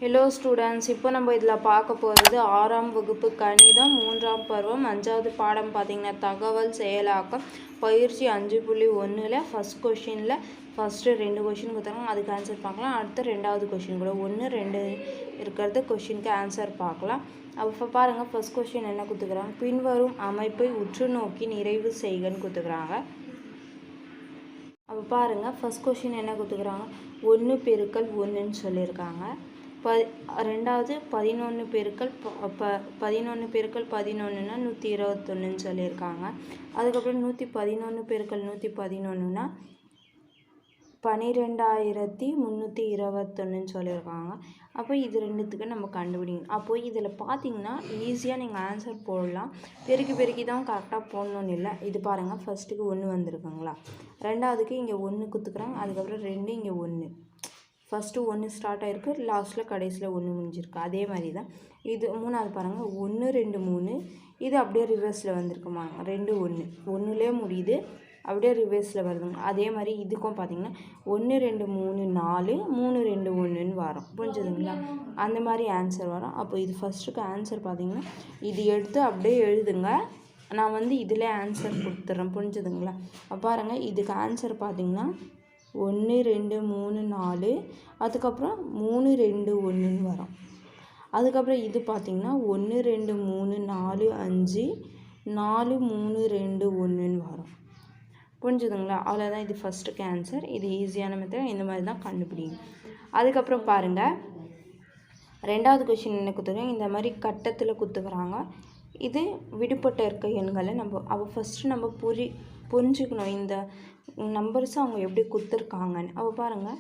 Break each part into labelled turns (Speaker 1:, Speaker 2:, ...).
Speaker 1: Hello students, இப்போ நம்ம இதில் பார்க்க போகிறது 6ஆம் வகுப்பு கணிதம் 3ஆம் பருவம் 5வது பாடம் பார்த்திங்கன்னா தகவல் செயலாக்கம் பயிற்சி 5.1ல் ஃபஸ்ட் கொஷினில் ஃபஸ்ட்டு 2 கொஷின் கொடுத்தாங்க. அதுக்கு ஆன்சர் பார்க்கலாம். அடுத்த 2வது கொஷின் கூட 1, 2 இருக்கிறது கொஷினுக்கு ஆன்சர் பார்க்கலாம். அப்போ பாருங்கள், ஃபஸ்ட் கொஷின் என்ன கொடுத்துக்கிறாங்க, பின்வரும் அமைப்பை உற்று நோக்கி நிறைவு செய்கன்னு கொடுத்துக்கிறாங்க. அப்போ பாருங்கள், ஃபஸ்ட் கொஷின் என்ன கொடுத்துக்கிறாங்க, 1 பெருக்கல் 1ன்னு சொல்லியிருக்காங்க. ரெண்டாவது 11 பெருக்கல் 11ன்னா 121ன்னு சொல்லியிருக்காங்க. அதுக்கப்புறம் 111 பெருக்கல் 111ன்னா 12321ன்னு சொல்லியிருக்காங்க. அப்போ இது ரெண்டுத்துக்கு நம்ம கண்டுபிடிக்கணும். அப்போது இதில் பார்த்தீங்கன்னா ஈஸியாக நீங்கள் ஆன்சர் போடலாம். பெருக்கி தான் கரெக்டாக போடணும்னு இல்லை. இது பாருங்கள், ஃபஸ்ட்டுக்கு 1 வந்திருக்குங்களா, ரெண்டாவதுக்கு இங்கே 1 கொடுத்துக்குறாங்க, அதுக்கப்புறம் 2 இங்கே 1, ஃபஸ்ட்டு 1 ஸ்டார்ட் ஆகிருக்கு, லாஸ்ட்டில் கடைசியில் 1 முடிஞ்சிருக்கு. அதே மாதிரி தான் இது மூணாவது பாருங்கள், 1 2 3, இது அப்படியே ரிவர்ஸில் வந்திருக்குமா, 2 1 1லே முடியுது, அப்படியே ரிவர்ஸில் வருதுங்க. அதே மாதிரி இதுக்கும் பார்த்திங்கன்னா 1 2 3 4 3 2 1ன்னு வரும். புரிஞ்சுதுங்களா, அந்த மாதிரி ஆன்சர் வரும். அப்போ இது ஃபஸ்ட்டுக்கு ஆன்சர் பார்த்திங்கன்னா இது எடுத்து அப்படியே எழுதுங்க. நான் இதில் ஆன்சர் கொடுத்துட்றேன். புரிஞ்சுதுங்களா, பாருங்கள், இதுக்கு ஆன்சர் பார்த்திங்கன்னா 1 2 3 4, அதுக்கப்புறம் 3 2 1ன்னு வரும். அதுக்கப்புறம் இது பார்த்திங்கன்னா 1 2 3 4 5 4 3 2 1ன்னு வரும். புரிஞ்சுதுங்களா, அவ்வளோதான். இது ஃபஸ்ட்டுக்கு ஆன்சர். இது ஈஸியான மெத்தட். இந்த மாதிரி தான் கண்டுபிடிங்க. அதுக்கப்புறம் பாருங்கள், ரெண்டாவது கொஷின் என்ன கொடுத்துருக்காங்க, இந்த மாதிரி கட்டத்தில் கொடுத்துக்கிறாங்க. இது விடுபட்ட இருக்க எண்களை நம்ம ஃபஸ்ட்டு நம்ம புரிஞ்சுக்கணும் இந்த நம்பர்ஸ் அவங்க எப்படி கொடுத்துருக்காங்கன்னு. அப்போ பாருங்கள்,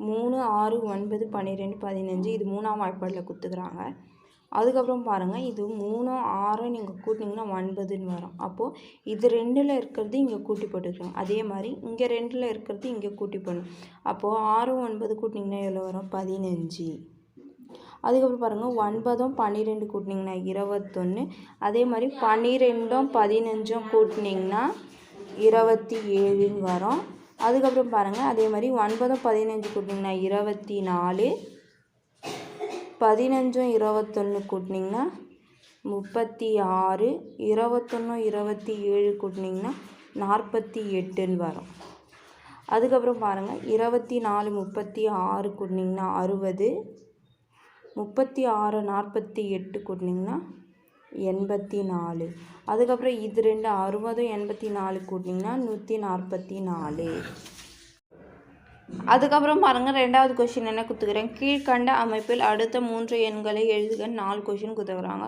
Speaker 1: 3 6 9 12 15 இது 3ஆம் வாய்ப்பாடில் கொடுத்துக்கிறாங்க. அதுக்கப்புறம் பாருங்கள், இது 3 6 நீங்கள் கூட்டிங்கன்னா 9ன்னு வரும். அப்போது இது 2ல் இருக்கிறது இங்கே கூட்டி போட்டுக்கிறாங்க. அதே மாதிரி இங்கே 2ல் இருக்கிறது இங்கே கூட்டி போடணும். அப்போது 6 9 கூட்டிங்கன்னா எவ்வளோ வரும், 15. அதுக்கப்புறம் பாருங்கள், 9 12 கூட்டினிங்கன்னா 21. அதே மாதிரி 12 15 கூட்டினிங்கன்னா 27ன்னு வரும். அதுக்கப்புறம் பாருங்கள், அதே மாதிரி 9 15 கூட்டினிங்கன்னா 24, 15 21 கூட்டினிங்கன்னா 36, 21 27 கூட்டினிங்கன்னா 48ன்னு வரும். அதுக்கப்புறம் பாருங்கள், 24 36 கூட்டினிங்கன்னா 60, 36 48 கூட்டினிங்கன்னா 84. அதுக்கப்புறம் இது 2 60 84 கூட்டிங்கன்னா 144. அதுக்கப்புறம் பாருங்கள், ரெண்டாவது கொஷின் என்ன கொடுத்துக்கிறேன், கீழ்கண்ட அமைப்பில் அடுத்த 3 எண்களை எழுதுக 4 கொஷின் கொடுத்துக்கிறாங்க.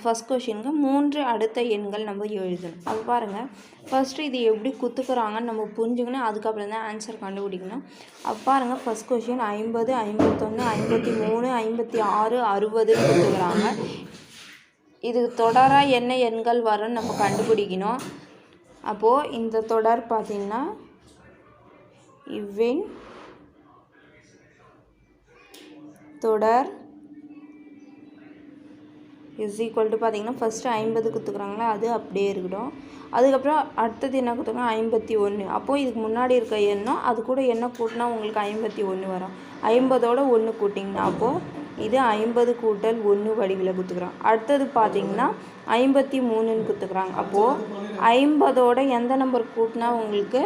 Speaker 1: ஃபஸ்ட் கொஷினுக்கு 3 அடுத்த எண்கள் நம்ம எழுதணும். அது பாருங்கள், ஃபஸ்ட்டு இது எப்படி கொடுத்துக்கிறாங்கன்னு நம்ம புரிஞ்சுக்கணும். அதுக்கப்புறம் தான் ஆன்சர் கண்டுபிடிக்கணும். அப்போ பாருங்கள், ஃபஸ்ட் கொஷின் 50 51 53 56 60ன்னு கொடுத்துக்கிறாங்க. இது தொடராக என்ன எண்கள் வரும்னு நம்ம கண்டுபிடிக்கணும். அப்போது இந்த தொடர் பார்த்திங்கன்னா இவ்வின் தொடர் இஸ் ஈக்குவல் டு பார்த்திங்கன்னா ஃபஸ்ட்டு 50 கொடுத்துக்குறாங்களா, அது அப்படியே இருக்கட்டும். அதுக்கப்புறம் அடுத்தது என்ன கொடுத்துருக்காங்க, 51. அப்போது இதுக்கு முன்னாடி இருக்க எண்ணம் அது கூட என்ன கூட்டினா உங்களுக்கு 51 வரும். 50ஓட 1 கூட்டிங்கன்னா அப்போது இது 50 கூட்டல் 1 வடிவில் கொடுத்துக்குறாங்க. அடுத்தது பார்த்திங்கன்னா 53ன்னு கொடுத்துக்குறாங்க. அப்போது 50ஓட எந்த நம்பர் கூட்டினா உங்களுக்கு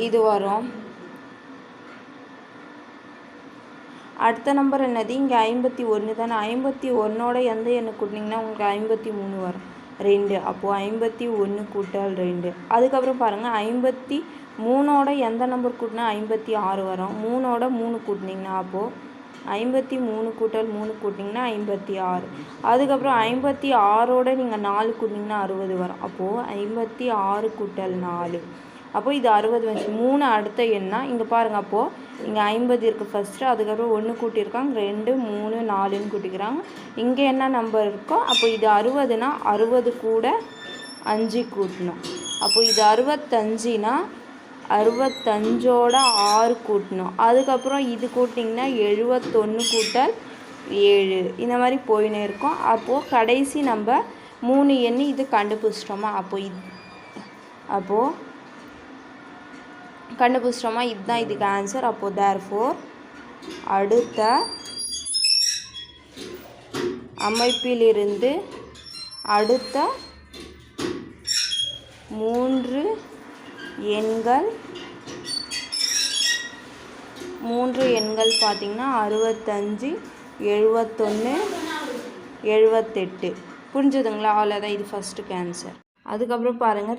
Speaker 1: இது வரும், அடுத்த நம்பர் என்னது, இங்கே 51 தானே, 51ஓட எந்த எண்ணை கூட்டினிங்கன்னா உங்களுக்கு 53 வரும், 2. அப்போது 51 கூட்டல் 2. அதுக்கப்புறம் பாருங்கள், 53ஓட எந்த நம்பர் கூட்டினா 56 வரும், 3ஓட 3 கூட்டினிங்கன்னா அப்போது 53 கூட்டல் 3 கூட்டிங்கன்னா 56. அதுக்கப்புறம் 56ஓட நீங்கள் 4 கூட்டிங்கன்னா 60 வரும். அப்போது 56 கூட்டல் 4, அப்போது இது 60 வந்துச்சு. 3 அடுத்த எண்ணா இங்கே பாருங்கள். அப்போது இங்கே 50 இருக்குது ஃபஸ்ட்டு, அதுக்கப்புறம் 1 கூட்டியிருக்காங்க, 2 3 4ன்னு கூட்டிக்கிறாங்க. இங்கே என்ன நம்பர் இருக்கோ அப்போ இது 60னா 60 கூட 5 கூட்டணும். அப்போது இது 65னா 65ஓட 6 கூட்டணும். அதுக்கப்புறம் இது கூட்டிங்கன்னா 71 கூட்டல் 7, இந்த மாதிரி போயினே இருக்கும். அப்போது கடைசி நம்ம 3 எண் இது கண்டுபிடிச்சிட்டோமா, அப்போது கண்டுபிடிச்சிட்டோமா, இதுதான் இதுக்கு ஆன்சர். அப்போது தேர்ஃபோர் அடுத்த அமைப்பிலிருந்து அடுத்த 3 எண்கள் பார்த்திங்கன்னா 65, 71, 78. புரிஞ்சுதுங்களா? அவ்வளோதான். இது ஃபஸ்ட்டுக்கு ஆன்சர். அதுக்கப்புறம் பாருங்கள்,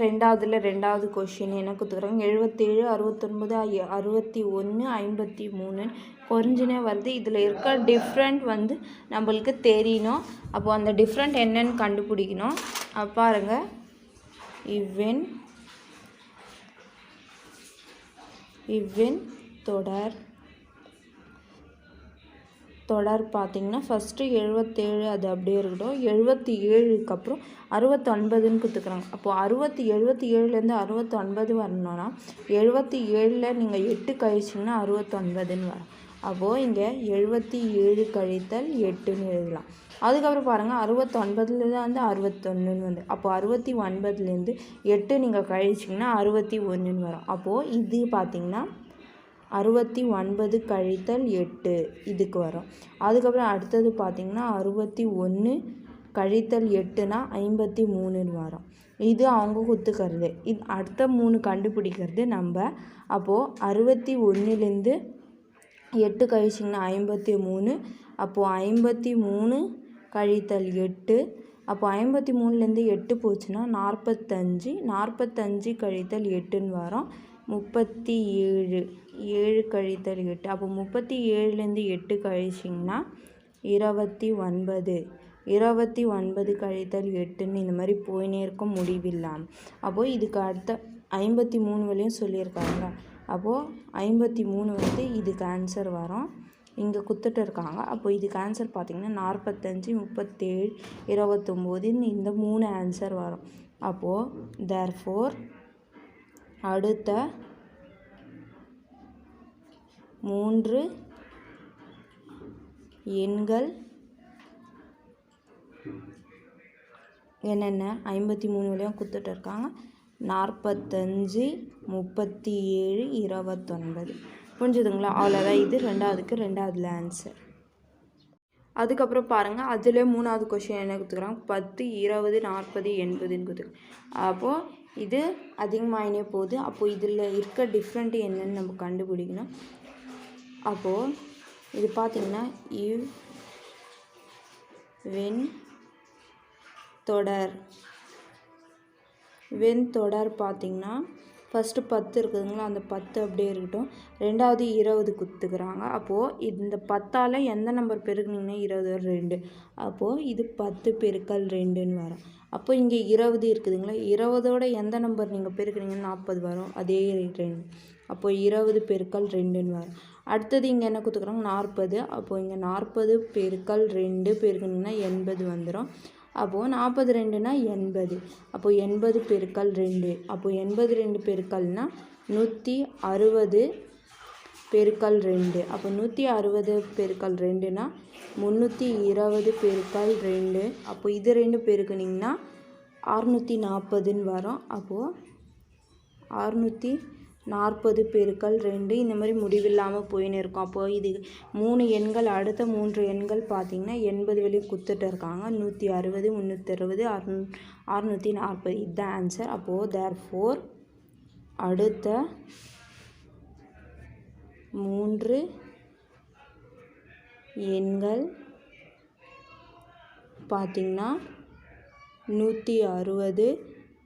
Speaker 1: ரெண்டாவது கொஷின் என்ன கொடுத்துக்குறாங்க. 77, 69, 61, 53 குறைஞ்சினே வருது. இதில் இருக்க டிஃப்ரெண்ட் வந்து நம்மளுக்கு தெரியணும். அப்போது அந்த டிஃப்ரெண்ட் என்னன்னு கண்டுபிடிக்கணும். பாருங்கள், இவ்வின் தொடர் பார்த்திங்கன்னா ஃபஸ்ட்டு 77 அது அப்படியே இருக்கட்டும். 77க்கு அப்புறம் 69ன்னு கொடுத்துக்குறாங்க. அப்போது 77லேருந்து 69 வரணும்னா 77ல் நீங்கள் 8 கழிச்சிங்கன்னா 69ன்னு வரும். அப்போது இங்கே 77 கழித்தல் 8ன்னு எழுதலாம். அதுக்கப்புறம் பாருங்கள், 69லேருந்து வந்து 61ன்னு வந்து, அப்போது 69லேருந்து 8 நீங்கள் கழிச்சிங்கன்னா 61ன்னு வரும். அப்போது இது பார்த்திங்கன்னா 69 கழித்தல் 8 இதுக்கு வரும். அதுக்கப்புறம் அடுத்தது பார்த்திங்கன்னா 61 கழித்தல் 8னா 53ன்னு வரும். இது அவங்க கொடுத்துக்கிறது. இது அடுத்த 3 கண்டுபிடிக்கிறது நம்ம. அப்போது 61லேருந்து 8 கழிச்சிங்கன்னா 53. அப்போது 53 கழித்தல் 8. அப்போ 53லேருந்து 8 போச்சுன்னா 45. 45 கழித்தல் 8ன்னு வரும் 37. 7 கழித்தல் 8. அப்போ 37லேருந்து 8 கழிச்சிங்கன்னா 29. 29 கழித்தல் 8ன்னு இந்த மாதிரி போயினே இருக்க முடிவில்லாமல். அப்போது இதுக்கு அடுத்த 53 வரையும் சொல்லியிருக்காங்க. அப்போது 53 வந்து இதுக்கு ஆன்சர் வரும். இங்கே கொடுத்துட்டு இருக்காங்க. அப்போ இதுக்கு ஆன்சர் பார்த்திங்கன்னா 45, 37, 29 இந்த 3 ஆன்சர் வரும். அப்போது தேர்ஃபோர் அடுத்த 3 எண்கள் என்னென்ன 53 வரையும் கொடுத்துட்டு இருக்காங்க. 45, 37, 29. புரிஞ்சுதுங்களா? அவ்வளோதான். இது ரெண்டாவதுல ஆன்சர். அதுக்கப்புறம் பாருங்கள், அதில் 3வது கொஷின் என்ன கொடுத்துக்கிறாங்க. 10, 20, 40, 80ன்னு கொடுத்துருக்காங்க. அப்போது இது அதிகமாகினே போகுது. அப்போது இதில் இருக்க டிஃப்ரெண்ட் என்னன்னு நம்ம கண்டுபிடிக்கணும். அப்போது இது பார்த்திங்கன்னா வெண்தொடர் பார்த்திங்கன்னா ஃபஸ்ட்டு 10 இருக்குதுங்களா, அந்த 10 அப்படியே இருக்கட்டும். ரெண்டாவது 20 கொடுத்துக்கிறாங்க. அப்போது இந்த 10ஆல் எந்த நம்பர் பெருக்குனிங்கன்னா 20 2. அப்போது இது 10 பெருக்கல் 2ன்னு வரும். அப்போ இங்கே 20 இருக்குதுங்களா, 20ஓட எந்த நம்பர் நீங்கள் பெருக்குனீங்கன்னா 40 வரும். அதே 2. அப்போது 20 பெருக்கல் 2ன்னு வரும். அடுத்தது இங்கே என்ன கொடுத்துக்குறாங்க 40. அப்போது இங்கே 40 பெருக்கல் 2 பெருக்குனிங்கன்னா 80 வந்துடும். அப்போது 42னா 80. அப்போது 80 பெருக்கல் 2. அப்போது 82 பெருக்கல்னா 160 பெருக்கல் 2. அப்போ 160 பெருக்கல் 2னா 320 பெருக்கல் 2. அப்போ இது 2 பெருக்குனிங்கன்னா 640ன்னு வரும். அப்போது 640 பெருக்கல் 2 இந்த மாதிரி முடிவில்லாமல் போயின்னு இருக்கும். அப்போது இது 3 எண்கள், அடுத்த 3 எண்கள் பார்த்திங்கன்னா 80 வெளியே கொடுத்துட்டு இருக்காங்க. 160, 360, 640 இதுதான் ஆன்சர். அப்போது தேர்ஃபோர் அடுத்த 3 எண்கள் பார்த்திங்கன்னா 160,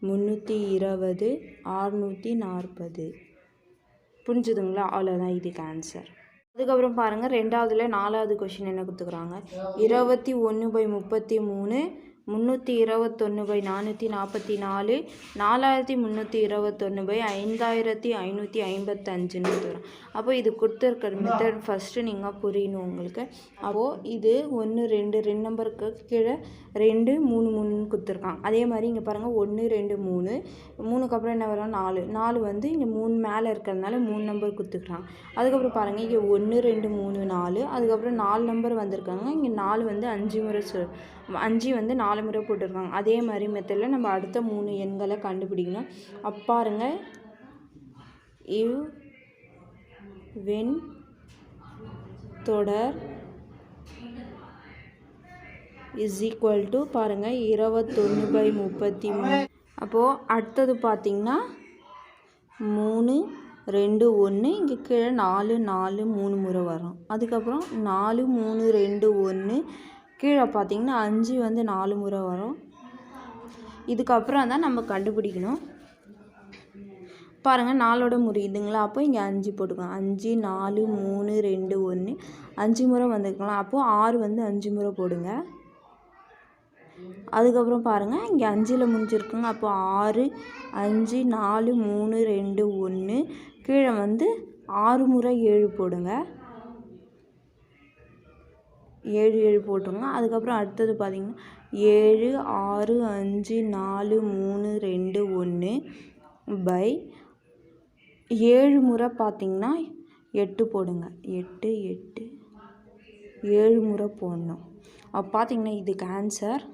Speaker 1: 320, 640. புரிஞ்சுதுங்களா? அவ்வளோதான் இதுக்கு ஆன்சர். அதுக்கப்புறம் பாருங்கள், ரெண்டாவதுல 4வது கொஷின் என்ன கொடுத்துக்கிறாங்க. 21/33, 321/444, 4321/5555ன்னு வரும். அப்போ இது கொடுத்துருக்கிற மெத்தட் ஃபஸ்ட்டு நீங்கள் புரியணும் உங்களுக்கு. அப்போது இது 1 2 நம்பருக்கு கீழே 2 3 3ன்னு கொடுத்துருக்காங்க. அதே மாதிரி இங்கே பாருங்கள் 1 2 3, 3க்கு அப்புறம் என்ன வரும் 4. 4 வந்து இங்கே 3 மேலே இருக்கிறதுனால 3 நம்பர் கொடுத்துருக்காங்க. அதுக்கப்புறம் பாருங்கள் இங்கே 1 2 3 4, அதுக்கப்புறம் 4 நம்பர் வந்திருக்காங்க. இங்கே 4 வந்து 5 முறை 5 வந்து 4 முறை போட்டிருக்காங்க. அதே மாதிரி மெத்தடில் நம்ம அடுத்த 3 எண்களை கண்டுபிடிக்கணும். பாருங்கள், வெண் தொடர் இஸ் ஈக்குவல் டு பாருங்கள் 21/33. அப்போது அடுத்தது பார்த்திங்கன்னா 3 2 1 இங்கே கீழே 4 4 3 முறை வரும். அதுக்கப்புறம் 4 3 2 1 கீழே பார்த்திங்கன்னா 5 வந்து 4 முறை வரும். இதுக்கப்புறம் தான் நம்ம கண்டுபிடிக்கணும். பாருங்கள் 4ஓட முடியுதுங்களா, அப்போ இங்கே 5 போட்டுக்கலாம். 5 4 3 2 1 5 முறை வந்துருக்கலாம். அப்போது 6 வந்து 5 முறை போடுங்க. அதுக்கப்புறம் பாருங்கள் இங்கே 5ல் முடிஞ்சிருக்குங்க. அப்போ 6 5 4 3 2 1 கீழே வந்து 6 முறை 7 போடுங்க. 7 7 போட்டுருங்க. அதுக்கப்புறம் அடுத்தது பார்த்திங்கன்னா 7 6 5 4 3 2 1 பை 7 முறை பார்த்திங்கன்னா 8 போடுங்க. 8 8 7 முறை போடணும். அப்போ பார்த்திங்கன்னா இதுக்கு ஆன்சர்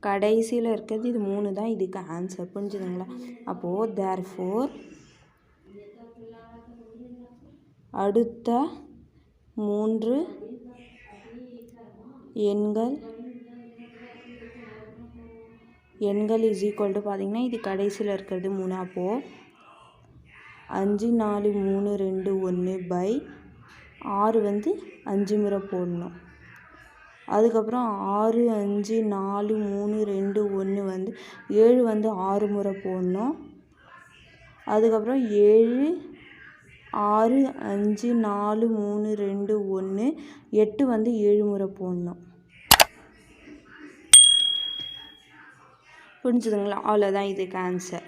Speaker 1: கடைசியில் இருக்கிறது இது 3 தான் இதுக்கு ஆன்சர். புரிஞ்சுதுங்களா? அப்போது தேர்ஃபோர் அடுத்த 3 எண்கள் இஸ் ஈக்குவல் டு பார்த்திங்கன்னா இது கடைசியில் இருக்கிறது 3. அப்போது 5 4 3 2 1 பை 6 வந்து 5 முறை போடணும். அதுக்கப்புறம் 6 5 4 3 2 1 வந்து 7 வந்து 6 முறை போடணும். அதுக்கப்புறம் 7 6 5 4 3 2 1 8 வந்து 7 முறை போடணும். புரிஞ்சுதுங்களா? அவ்வளோதான் இதுக்கு ஆன்சர்.